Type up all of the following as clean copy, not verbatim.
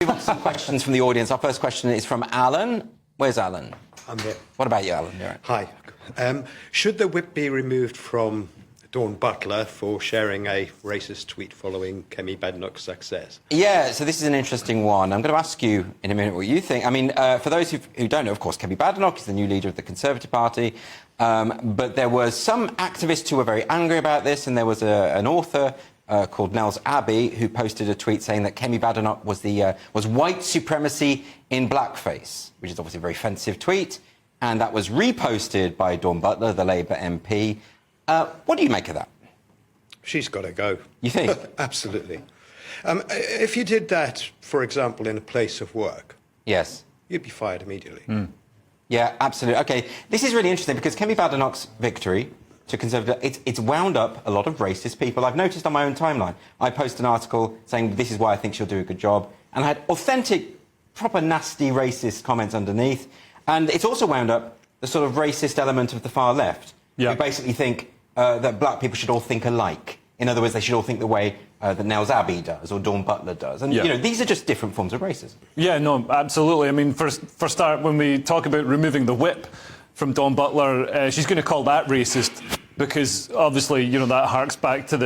We've got some questions from the audience. Our first question is from Alan. Where's Alan? I'm here. What about you, Alan? You're right. Hi. Should the whip be removed from Dawn Butler for sharing a racist tweet following Kemi Badenoch's success? Yeah, so this is an interesting one. I'm going to ask you in a minute what you think. I mean, for those who don't know, of course, Kemi Badenoch is the new leader of the Conservative Party. But there were some activists who were very angry about this, and there was an author called Nels Abbey who posted a tweet saying that Kemi Badenoch was white supremacy in blackface, which is obviously a very offensive tweet, and that was reposted by Dawn Butler, the Labour MP. What do you make of that? She's got to go. You think? Absolutely. If you did that, for example, in a place of work, Yes. you'd be fired immediately. Yeah, absolutely. OK, this is really interesting because Kemi Badenoch's victory to Conservative, it's wound up a lot of racist people. I've noticed on my own timeline, I post an article saying this is why I think she'll do a good job, and I had authentic, proper nasty racist comments underneath. And it's also wound up the sort of racist element of the far left, who basically think that black people should all think alike. In other words, they should all think the way that Nels Abbey does or Dawn Butler does. And, you know, these are just different forms of racism. Yeah, no, absolutely. I mean, for start, when we talk about removing the whip from Dawn Butler, she's going to call that racist because, obviously, you know, that harks back to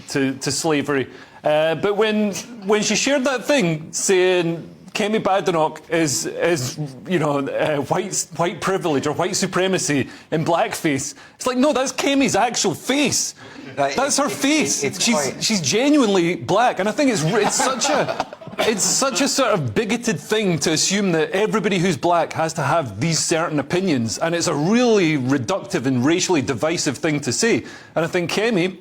to slavery. But when she shared that thing saying Kemi Badenoch is you know, white privilege or white supremacy in blackface, it's like, no, that's Kemi's actual face. That's her face. She's genuinely black, and I think it's such a sort of bigoted thing to assume that everybody who's black has to have these certain opinions, and it's a really reductive and racially divisive thing to say. And I think Kemi,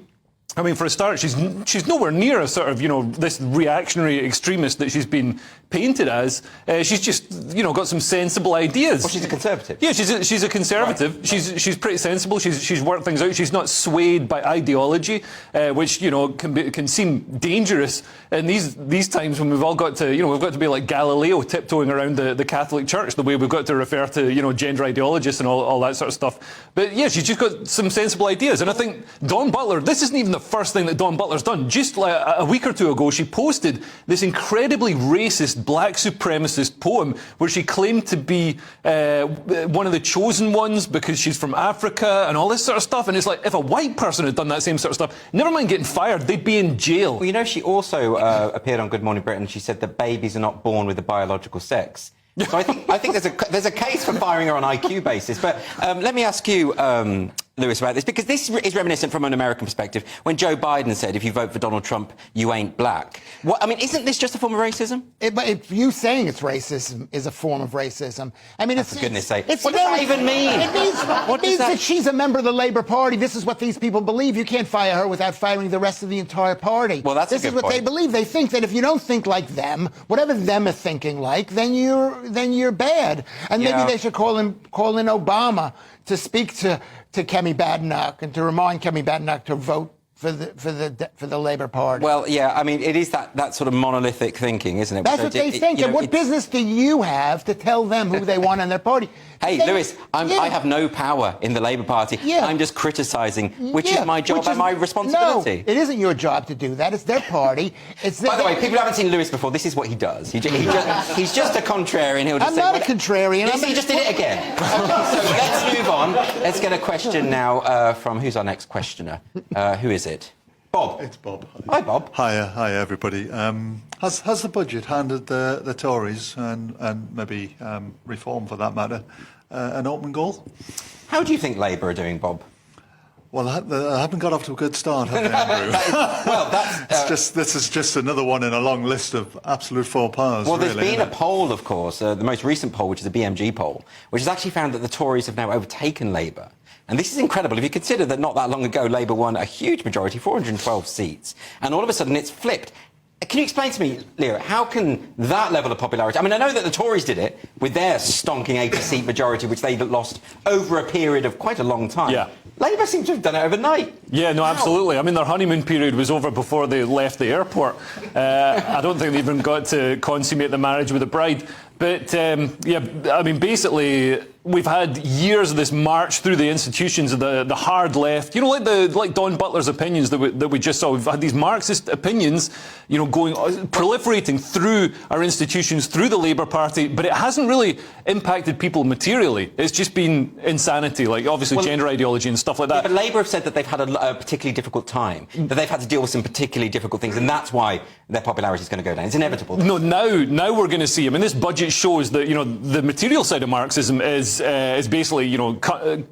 I mean, for a start, she's nowhere near a sort of, you know, this reactionary extremist that she's been painted as. She's just, you know, got some sensible ideas. Well, she's a Conservative. Yeah, she's a Conservative. Right. She's pretty sensible. She's worked things out. She's not swayed by ideology, which, you know, can seem dangerous in these times when we've all got to, you know, we've got to be like Galileo tiptoeing around the Catholic Church, the way we've got to refer to, you know, gender ideologists and all that sort of stuff. But yeah, she's just got some sensible ideas. And I think Dawn Butler, this isn't even the first thing that Dawn Butler's done. Just like a week or two ago, she posted this incredibly racist black supremacist poem where she claimed to be one of the chosen ones because she's from Africa and all this sort of stuff. And it's like, if a white person had done that same sort of stuff, never mind getting fired, they'd be in jail. Well, you know, she also appeared on Good Morning Britain. She said that babies are not born with a biological sex. So I think there's a case for firing her on IQ basis. But let me ask you, Lewis, about this, because this is reminiscent from an American perspective when Joe Biden said, if you vote for Donald Trump, you ain't black. I mean, isn't this just a form of racism? But if you saying it's racism is a form of racism. I mean, for goodness sake. What does that even mean? It means that she's a member of the Labour Party. This is what these people believe. You can't fire her without firing the rest of the entire party. Well, that's this a good is what point. they believe. They think that if you don't think like them, whatever them are thinking like, then you're bad. And maybe they should call in Obama to speak to Kemi Badenoch and to remind Kemi Badenoch to vote for the Labour Party. Well, yeah, I mean, it is that sort of monolithic thinking, isn't it? That's what they think. And what business do you have to tell them who they want on their party? Hey, Lewis, I have no power in the Labour Party. Yeah. I'm just criticising, which is my job and my responsibility. No, it isn't your job to do that. It's their party. By the way, people who haven't seen Lewis before, this is what he does. He's just a contrarian. He'll just I'm not a contrarian. He just did it again. So let's move on. Let's get a question now from, who's our next questioner? Who is it? Bob. It's Bob. Hi, Bob. Hi, everybody. Has the budget handed the Tories and maybe Reform, for that matter, an open goal? How do you think Labour are doing, Bob? Well, I haven't got off to a good start, have they, Andrew? Well, that's... this is just another one in a long list of absolute faux pas. Well, there's really, been a poll, of course, the most recent poll, which is a BMG poll, which has actually found that the Tories have now overtaken Labour. And this is incredible if you consider that not that long ago Labour won a huge majority, 412 seats, and all of a sudden it's flipped. Can you explain to me, Leo, how can that level of popularity... I mean, I know that the Tories did it with their stonking 80-seat majority, which they lost over a period of quite a long time. Yeah. Labour seems to have done it overnight. Yeah, no, absolutely. I mean, their honeymoon period was over before they left the airport. I don't think they even got to consummate the marriage with the bride. But, yeah, I mean, basically... we've had years of this march through the institutions of the hard left. You know, like Dawn Butler's opinions that we just saw. We've had these Marxist opinions, you know, proliferating through our institutions, through the Labour Party, but it hasn't really impacted people materially. It's just been insanity, like obviously gender ideology and stuff like that. Yeah, but Labour have said that they've had a particularly difficult time, that they've had to deal with some particularly difficult things, and that's why their popularity is going to go down. It's inevitable. No, now we're going to see. I mean, this budget shows that, you know, the material side of Marxism is basically, you know,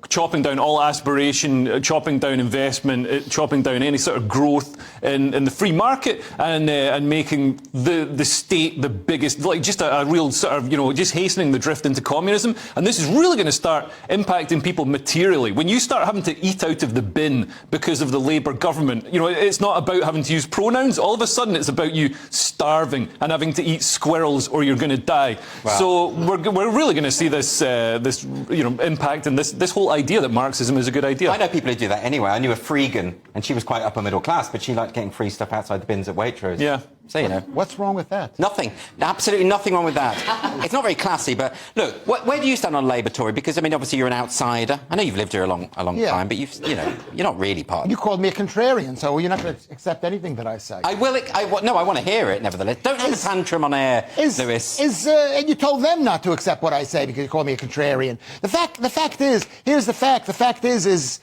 chopping down all aspiration, chopping down investment, chopping down any sort of growth in the free market, and making the state the biggest, like just a real sort of, you know, just hastening the drift into communism. And this is really going to start impacting people materially. When you start having to eat out of the bin because of the Labour government, you know, it's not about having to use pronouns. All of a sudden, it's about you starving and having to eat squirrels or you're going to die. Wow. So we're really going to see this you know, impact, and this whole idea that Marxism is a good idea. I know people who do that anyway. I knew a freegan, and she was quite upper middle class, but she liked getting free stuff outside the bins at Waitrose. Yeah. So, you know. What's wrong with that? Nothing. Absolutely nothing wrong with that. It's not very classy, but look, where do you stand on Labour, Tory? Because, I mean, obviously you're an outsider. I know you've lived here a long time, but you know, you're not really part of it. You called me a contrarian, so you're not going to accept anything that I say. I want to hear it, nevertheless. Don't have a tantrum on air, Lewis. And you told them not to accept what I say because you called me a contrarian. The fact is, here's the fact. The fact is.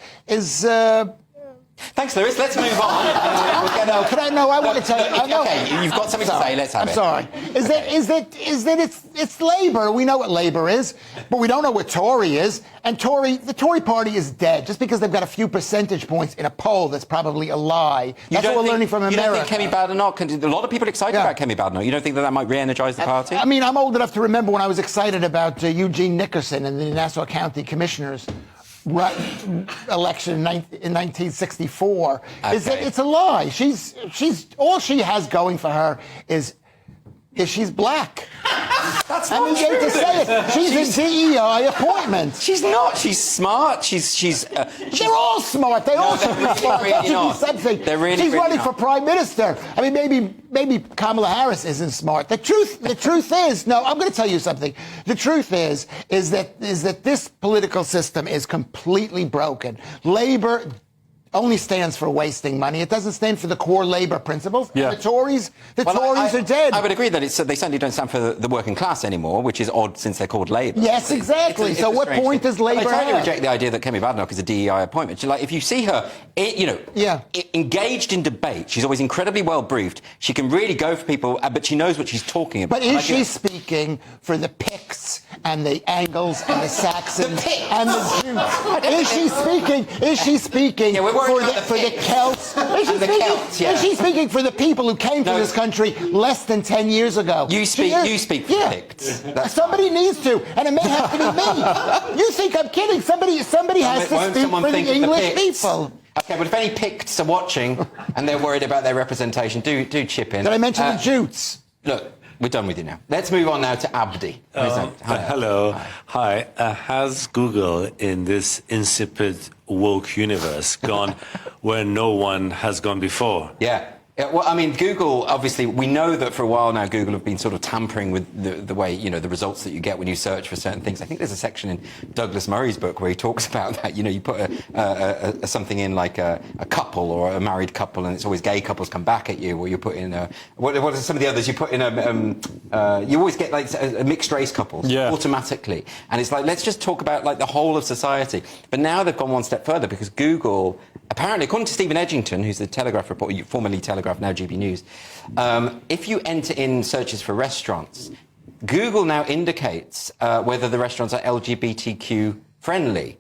Thanks, Lewis. Let's move on. I want to tell you. Okay, you've got something to say. Let's have it. I'm sorry. Is that it's Labour? We know what Labour is, but we don't know what Tory is. And the Tory party is dead. Just because they've got a few percentage points in a poll, that's probably a lie. That's what we're learning from America. You don't think Kemi Badenoch a lot of people are excited about Kemi Badenoch. You don't think that might re-energise the party? I mean, I'm old enough to remember when I was excited about Eugene Nickerson and the Nassau County Commissioners election in 1964. Okay. It's a lie. She's all she has going for her is she's black. That's not true. To say it. She's a DEI appointment. She's not. She's smart. She's. They're all smart. They all should be smart. That should be something. They're really. She's running for prime minister. I mean, maybe Kamala Harris isn't smart. The truth is, no. I'm going to tell you something. The truth is that this political system is completely broken. Labour only stands for wasting money. It doesn't stand for the core Labour principles. Yeah. And the Tories are dead. I would agree that they certainly don't stand for the working class anymore, which is odd since they're called Labour. Yes, exactly. So what point does Labour have? I totally reject the idea that Kemi Badenoch is a DEI appointment. Like, if you see her, engaged in debate, she's always incredibly well briefed. She can really go for people, but she knows what she's talking about. But is she speaking for the Picts and the Angles and the Saxons and the Jews? Is she speaking for the Celts? Is she speaking for the people who came to this country less than 10 years ago? You speak for the Picts. Somebody needs to, and it may have to be me. You think I'm kidding? Somebody has to speak for the English people. Okay, but if any Picts are watching and they're worried about their representation, do chip in. Did I mention the Jutes? Look, we're done with you now. Let's move on now to Abdi. Hello. Hi. Has Google, in this insipid woke universe, gone where no one has gone before? Yeah. Well, I mean, Google, obviously, we know that for a while now Google have been sort of tampering with the way, you know, the results that you get when you search for certain things. I think there's a section in Douglas Murray's book where he talks about that. You know, you put something in like a couple or a married couple, and it's always gay couples come back at you, or you put in what are some of the others? You put in you always get like a mixed race couples automatically. And it's like, let's just talk about like the whole of society. But now they've gone one step further because Google, apparently, according to Stephen Edgington, who's the Telegraph reporter, formerly Telegraph, now GB News, if you enter in searches for restaurants, Google now indicates whether the restaurants are LGBTQ friendly.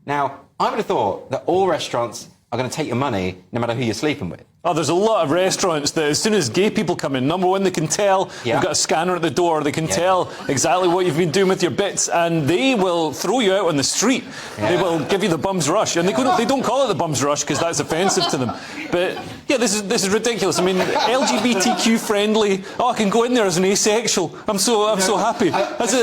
Now, I would have thought that all restaurants are going to take your money no matter who you're sleeping with. Oh, there's a lot of restaurants that as soon as gay people come in, number one, they can tell you've got a scanner at the door, they can tell exactly what you've been doing with your bits, and they will throw you out on the street. They will give you the bum's rush, and they don't call it the bum's rush because that's offensive to them. But yeah, this is ridiculous. I mean, LGBTQ friendly. Oh, I can go in there as an asexual. I'm so happy as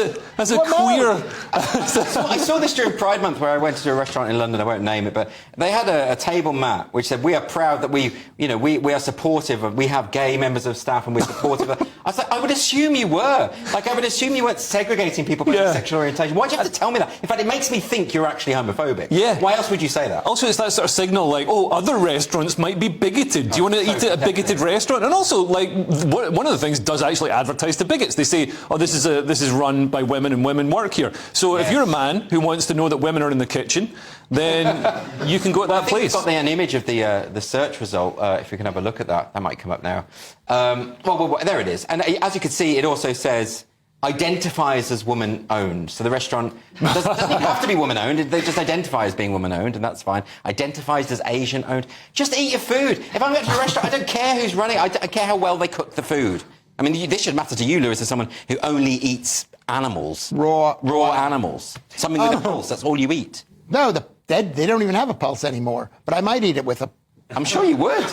a queer. I saw this during Pride Month where I went to a restaurant in London. I won't name it, but they had a table mat which said, "We are proud that we know, we are supportive of, we have gay members of staff and we're supportive of. I was like, I would assume you were. Like, I would assume you weren't segregating people by their sexual orientation. Why do you have to tell me that? In fact, it makes me think you're actually homophobic. Yeah. Why else would you say that? Also, it's that sort of signal like, oh, other restaurants might be bigoted. Do you want to eat at a bigoted restaurant? And also, like, one of the things does actually advertise to bigots. They say, oh, this is run by women and women work here. So if you're a man who wants to know that women are in the kitchen, then you can go to that place. We've got an image of the search result. If we can have a look at that, that might come up now. Well, there it is. And as you can see, it also says identifies as woman-owned. So the restaurant doesn't even have to be woman-owned. They just identify as being woman-owned, and that's fine. Identifies as Asian-owned. Just eat your food. If I'm going to a restaurant, I don't care who's running. I care how well they cook the food. I mean, this should matter to you, Lewis, as someone who only eats animals. Raw animals. Something with a pulse. That's all you eat. No, they don't even have a pulse anymore. But I might eat it with a. I'm sure you would.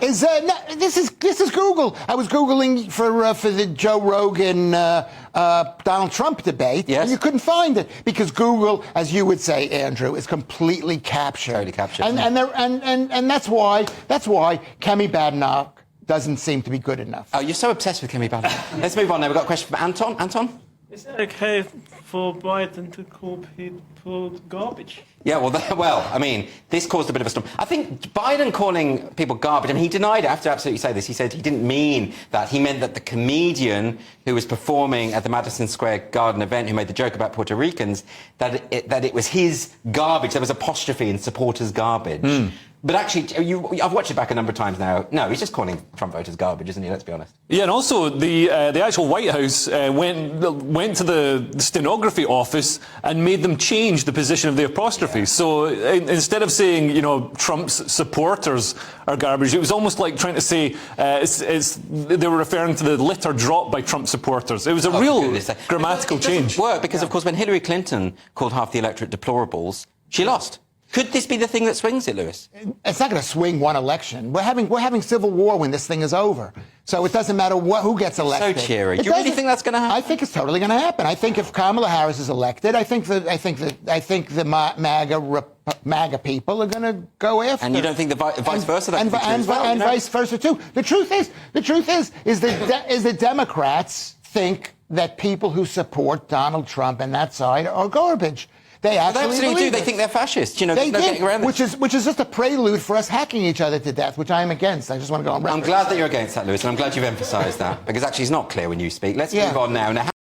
This is Google. I was Googling for the Joe Rogan Donald Trump debate, and you couldn't find it because Google, as you would say, Andrew, is completely captured. Totally captured. And that's why Kemi Badenoch doesn't seem to be good enough. Oh, you're so obsessed with Kemi Badenoch. Let's move on now. We've got a question from Anton. Anton? Is it okay for Biden to call people garbage? Yeah, well, I mean, this caused a bit of a storm. I think Biden calling people garbage, I mean, he denied it. I have to absolutely say this. He said he didn't mean that. He meant that the comedian who was performing at the Madison Square Garden event, who made the joke about Puerto Ricans, that it was his garbage. There was apostrophe in supporters garbage. But actually, I've watched it back a number of times now. No, he's just calling Trump voters garbage, isn't he? Let's be honest. Yeah, and also the actual White House went to the stenography office and made them change the position of the apostrophe. So instead of saying, you know, Trump's supporters are garbage, it was almost like trying to say they were referring to the litter dropped by Trump supporters. It was a real grammatical change. It doesn't work because, of course, when Hillary Clinton called half the electorate deplorables, she lost. Could this be the thing that swings it, Lewis? It's not going to swing one election. We're having civil war when this thing is over. So it doesn't matter who gets elected. So cheery. Do you really think that's going to happen? I think it's totally going to happen. I think if Kamala Harris is elected, I think the MAGA people are going to go after. And you don't think the vice versa? And vice versa too. The truth is the Democrats think that people who support Donald Trump and that side are garbage. They absolutely do. They think they're fascists. You know, they getting around which is just a prelude for us hacking each other to death, which I am against. I just want to go on record. I'm glad that you're against that, Lewis, and I'm glad you've emphasised that because actually it's not clear when you speak. Let's move on now.